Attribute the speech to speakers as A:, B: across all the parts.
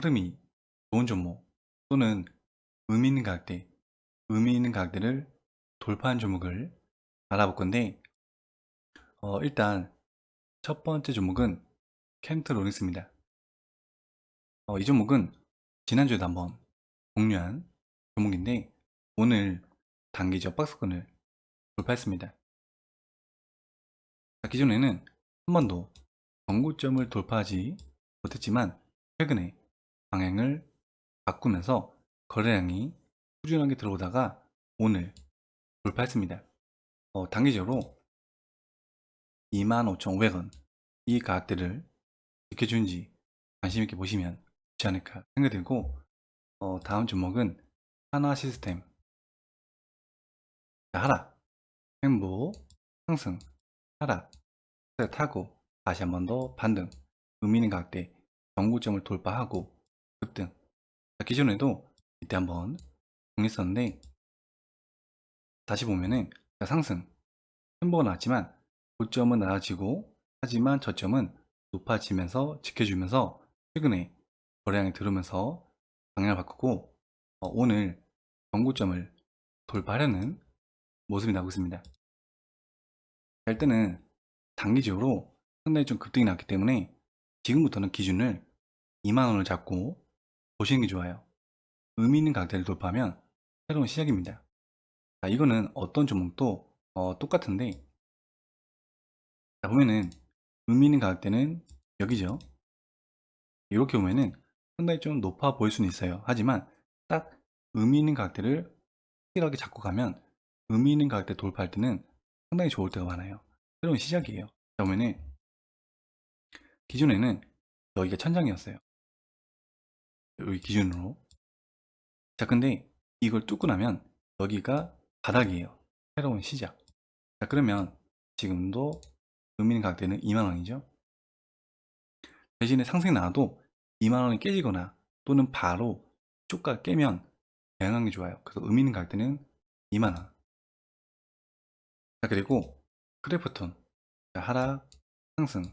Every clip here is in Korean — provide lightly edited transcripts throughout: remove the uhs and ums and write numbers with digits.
A: 흐름이 좋은 종목 또는 의미 있는 가격대, 의미 있는 가격대를 돌파한 종목을 알아볼 건데, 일단 첫 번째 종목은 켄트로닉스입니다. 이 종목은 지난주에도 한번 공유한 종목인데, 오늘 단기적 박스권을 돌파했습니다. 기존에는 한 번도 전고점을 돌파하지 못했지만, 최근에 방향을 바꾸면서 거래량이 꾸준하게 들어오다가 오늘 돌파했습니다. 단기적으로 25,500원 이 가격대를 지켜주는지 관심있게 보시면 좋지 않을까 생각이 들고, 다음 종목은 한화시스템. 하락, 횡보, 상승, 하락, 타고 다시 한 번 더 반등, 의미 있는 가격대 전고점을 돌파하고 급등. 기존에도 이때 한번 정리했었는데, 다시 보면은 상승, 횡보가 나왔지만 고점은 낮아지고, 하지만 저점은 높아지면서 지켜주면서 최근에 거래량이 들어오면서 방향을 바꾸고, 오늘 전고점을 돌파하려는 모습이 나오고 있습니다. 일단은 단기적으로 상당히 좀 급등이 났기 때문에 지금부터는 기준을 2만원을 잡고 보시는 게 좋아요. 의미 있는 가격대를 돌파하면 새로운 시작입니다. 이거는 어떤 종목도 똑같은데, 보면은 의미 있는 가격대는 여기죠. 이렇게 보면은 상당히 좀 높아 보일 수는 있어요. 하지만 딱 의미 있는 가격대를 확실하게 잡고 가면 의미 있는 가격대 돌파할 때는 상당히 좋을 때가 많아요. 새로운 시작이에요. 보면은 기존에는 여기가 천장이었어요. 여기 기준으로. 근데 이걸 뚫고 나면 여기가 바닥이에요. 새로운 시작. 그러면 지금도 의미 있는 가격대는 2만원이죠. 대신에 상승이 나와도 2만원이 깨지거나 또는 바로 쪽가 깨면 대응하는 게 좋아요. 그래서 의미 있는 가격대는 2만원. 그리고 크래프톤. 하락, 상승,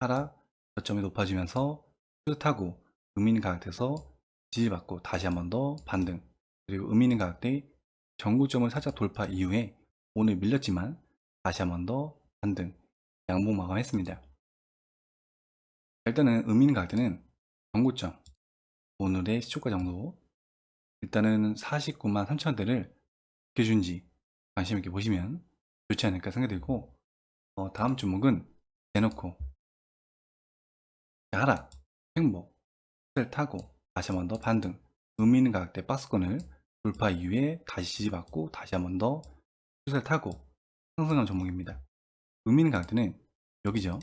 A: 하락, 저점이 높아지면서 뚜렷하고 의미 있는 가격대에서 지지받고 다시 한 번 더 반등, 그리고 의미 있는 가격대 전고점을 살짝 돌파 이후에 오늘 밀렸지만 다시 한 번 더 반등, 양봉 마감했습니다. 일단은 의미 있는 가격대는 전고점, 오늘의 시초가 정도, 일단은 49만 3천원대를 지켜준지 관심있게 보시면 좋지 않을까 생각이 들고, 다음 종목은 대놓고 하락, 횡보, 를 타고 다시 한 번 더 반등, 의미 있는 가격대 박스권을 돌파 이후에 다시 지지받고 다시 한 번 더 추세를 타고 상승한 종목입니다. 의미 있는 가격대는 여기죠.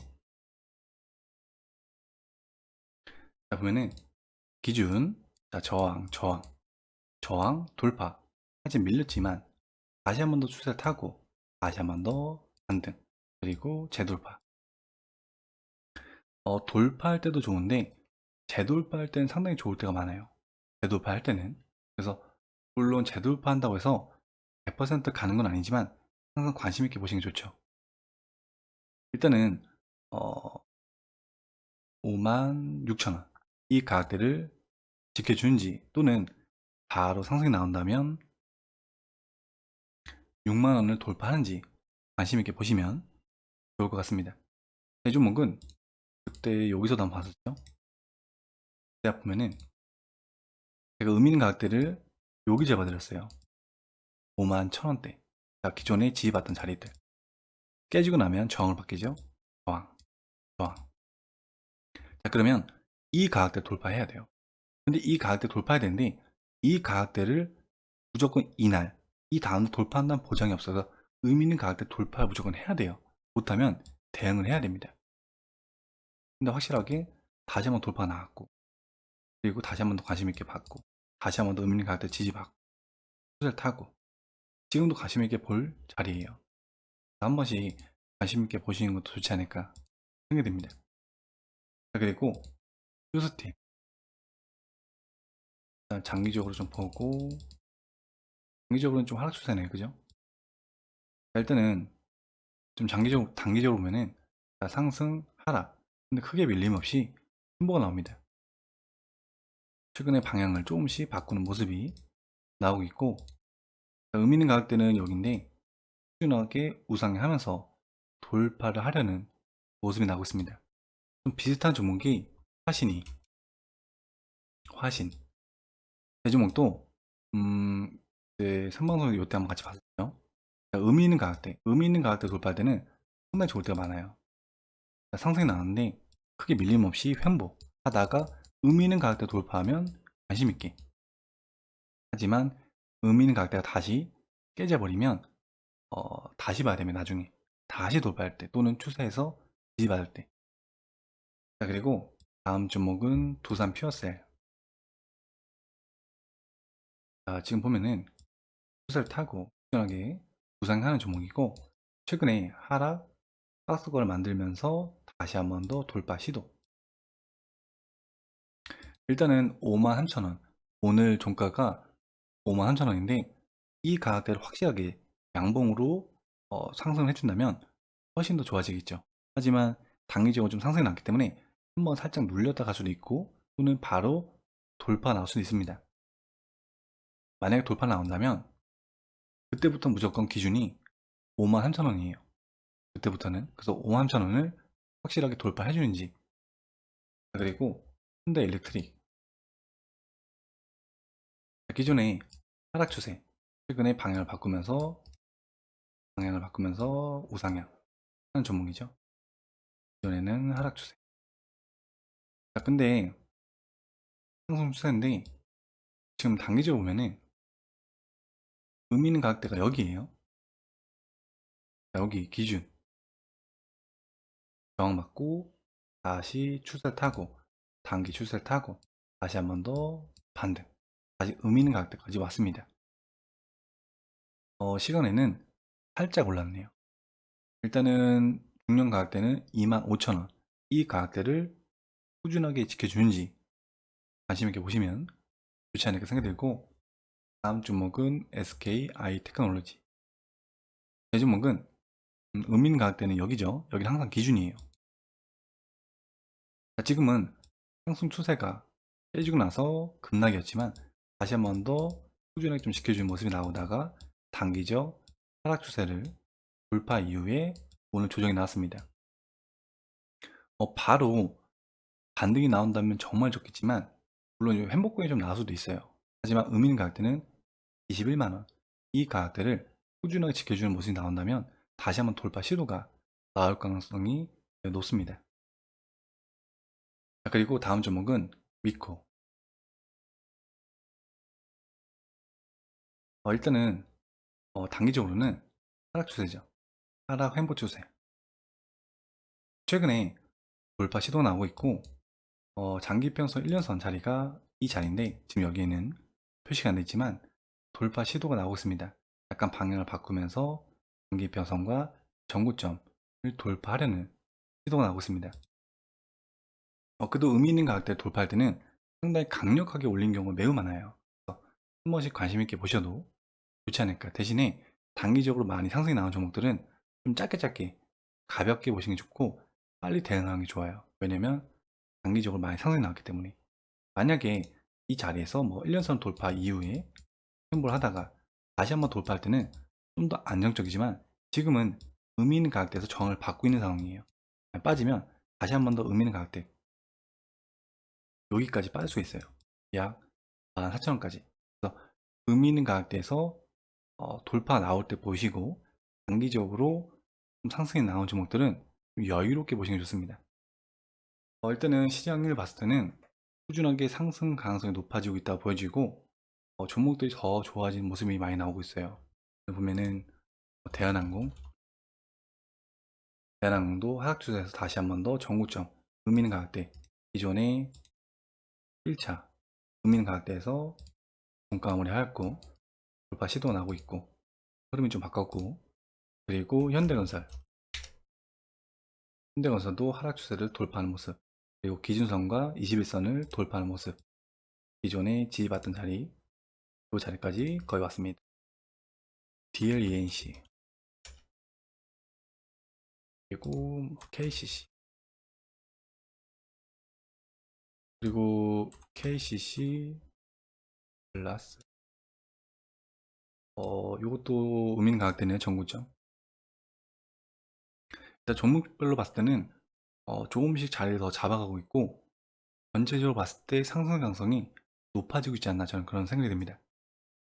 A: 보면은 기준, 저항, 저항, 저항, 돌파. 아직 밀렸지만 다시 한 번 더 추세를 타고 다시 한 번 더 반등, 그리고 재돌파. 돌파할 때도 좋은데 재돌파할 때는 상당히 좋을 때가 많아요. 재돌파할 때는. 그래서 물론 재돌파한다고 해서 100% 가는 건 아니지만 항상 관심 있게 보시는 게 좋죠. 일단은 56,000원 이 가격대를 지켜주는지, 또는 바로 상승이 나온다면 6만원을 돌파하는지 관심 있게 보시면 좋을 것 같습니다. 이 종목은 그때 여기서도 한번 봤었죠. 제가 보면은 제가 의미 있는 가격대를 여기 잡아드렸어요. 51,000원대. 기존에 지지받던 자리들 깨지고 나면 저항을 받겠죠. 저항, 저항. 그러면 이 가격대 돌파해야 돼요. 근데 이 가격대 돌파해야 되는데 이 가격대를 무조건 이날, 이 다음 돌파한다는 보장이 없어서 의미 있는 가격대 돌파를 무조건 해야 돼요. 못하면 대응을 해야 됩니다. 근데 확실하게 다시 한번 돌파가 나왔고, 그리고 다시 한번 더 관심 있게 받고, 다시 한번 더 의미 있는 가격대 지지받고, 수를 타고, 지금도 관심 있게 볼 자리예요. 한 번씩 관심 있게 보시는 것도 좋지 않을까 생각이 듭니다. 그리고 휴스팀, 일단 장기적으로 좀 보고, 장기적으로는 좀 하락 추세네요, 그죠? 일단은 좀 단기적으로 보면은 상승, 하락, 근데 크게 밀림 없이 횡보가 나옵니다. 최근에 방향을 조금씩 바꾸는 모습이 나오고 있고, 의미 있는 가격대는 여기인데 꾸준하게 우상향하면서 돌파를 하려는 모습이 나오고 있습니다. 좀 비슷한 종목이 화신 대주목도 이제 상방송 이때 한번 같이 봤었죠. 의미 있는 가격대 돌파할 때는 상당히 좋을 때가 많아요. 상승이 나왔는데 크게 밀림 없이 횡보하다가 의미 있는 가격대 돌파하면 관심 있게, 하지만 의미 있는 가격대가 다시 깨져버리면 다시 봐야 됩니다. 나중에 다시 돌파할 때 또는 추세에서 지지받을 때. 자, 그리고 다음 종목은 두산 퓨어셀. 자, 지금 보면은 추세를 타고 꾸준하게 부상하는 종목이고, 최근에 하락 박스권을 만들면서 다시 한 번 더 돌파 시도. 일단은 53,000원, 오늘 종가가 53,000원인데 이 가격대를 확실하게 양봉으로 상승을 해준다면 훨씬 더 좋아지겠죠. 하지만 단기적으로 좀 상승이 났기 때문에 한번 살짝 눌렸다 갈 수도 있고 또는 바로 돌파 나올 수도 있습니다. 만약에 돌파 나온다면 그때부터 무조건 기준이 53,000원이에요. 그때부터는. 그래서 53,000원을 확실하게 돌파해 주는지. 그리고 현대일렉트릭, 기존의 하락 추세, 최근에 방향을 바꾸면서 우상향 하는 종목이죠. 기존에는 하락 추세. 자, 근데 상승 추세인데 지금 단기적으로 보면은 의미 있는 가격대가 여기에요. 여기 기준 저항받고 다시 추세를 타고 단기 추세를 타고 다시 한 번 더 반등, 다시 의미 있는 가격대까지 왔습니다. 시간에는 살짝 올랐네요. 일단은 중년 가격대는 25,000원, 이 가격대를 꾸준하게 지켜주는지 관심 있게 보시면 좋지 않을까 생각이 들고, 다음 종목은 SKI 테크놀로지. 이 종목은 의미 있는 가격대는 여기죠. 여기는 항상 기준이에요. 지금은 상승 추세가 깨지고 나서 급락이었지만 다시 한 번 더 꾸준하게 좀 지켜주는 모습이 나오다가 단기적 하락 추세를 돌파 이후에 오늘 조정이 나왔습니다. 바로 반등이 나온다면 정말 좋겠지만 물론 회복권이 좀 나올 수도 있어요. 하지만 의미 있는 가격대는 21만원, 이 가격대를 꾸준하게 지켜주는 모습이 나온다면 다시 한번 돌파 시도가 나올 가능성이 높습니다. 그리고 다음 종목은 미코. 일단은 단기적으로는 하락 추세죠. 하락 횡보 추세. 최근에 돌파 시도가 나오고 있고, 장기평선 1년선 자리가 이 자리인데 지금 여기에는 표시가 안 되어 있지만 돌파 시도가 나오고 있습니다. 약간 방향을 바꾸면서 장기평선과 전고점을 돌파하려는 시도가 나오고 있습니다. 그래도 의미 있는 가격대 돌파할 때는 상당히 강력하게 올린 경우가 매우 많아요. 그래서 한 번씩 관심 있게 보셔도 좋지 않을까. 대신에 단기적으로 많이 상승이 나온 종목들은 좀 짧게 가볍게 보시는 게 좋고 빨리 대응하는 게 좋아요. 왜냐면 단기적으로 많이 상승이 나왔기 때문에. 만약에 이 자리에서 뭐 1년선 돌파 이후에 횡보를 하다가 다시 한번 돌파할 때는 좀 더 안정적이지만 지금은 의미 있는 가격대에서 저항을 받고 있는 상황이에요. 빠지면 다시 한번 더 의미 있는 가격대 여기까지 빠질 수 있어요. 약 14,000원까지. 그래서 의미 있는 가격대에서 돌파 나올 때 보시고 단기적으로 좀 상승이 나온 종목들은 좀 여유롭게 보시는 게 좋습니다. 일단은 시장을 봤을 때는 꾸준하게 상승 가능성이 높아지고 있다고 보여지고, 종목들이 더 좋아지는 모습이 많이 나오고 있어요. 보면은 대한항공, 대한항공도 하락 추세에서 다시 한번 더 정고점 의미 있는 가격대, 기존의 1차 의미 있는 가격대에서 종가 마무리하였고 돌파 시도가 나고 있고 흐름이 좀 바꿨고, 그리고 현대건설도 하락 추세를 돌파하는 모습, 그리고 기준선과 21선을 돌파하는 모습, 기존에 지지받던 자리, 이 자리까지 거의 왔습니다. DLENC, 그리고 KCC, 그리고 KCC 글라스 요것도 의미는 가격대네요. 전구점. 일단 종목별로 봤을 때는 조금씩 자리를 더 잡아가고 있고 전체적으로 봤을 때 상승 가능성이 높아지고 있지 않나 저는 그런 생각이 듭니다.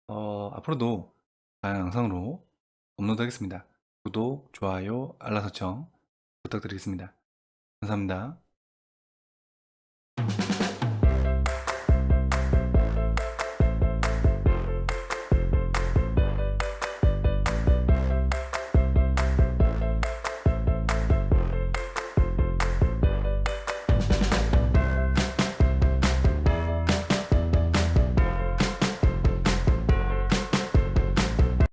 A: 앞으로도 다양한 영상으로 업로드 하겠습니다. 구독, 좋아요, 알람 설정 부탁드리겠습니다. 감사합니다.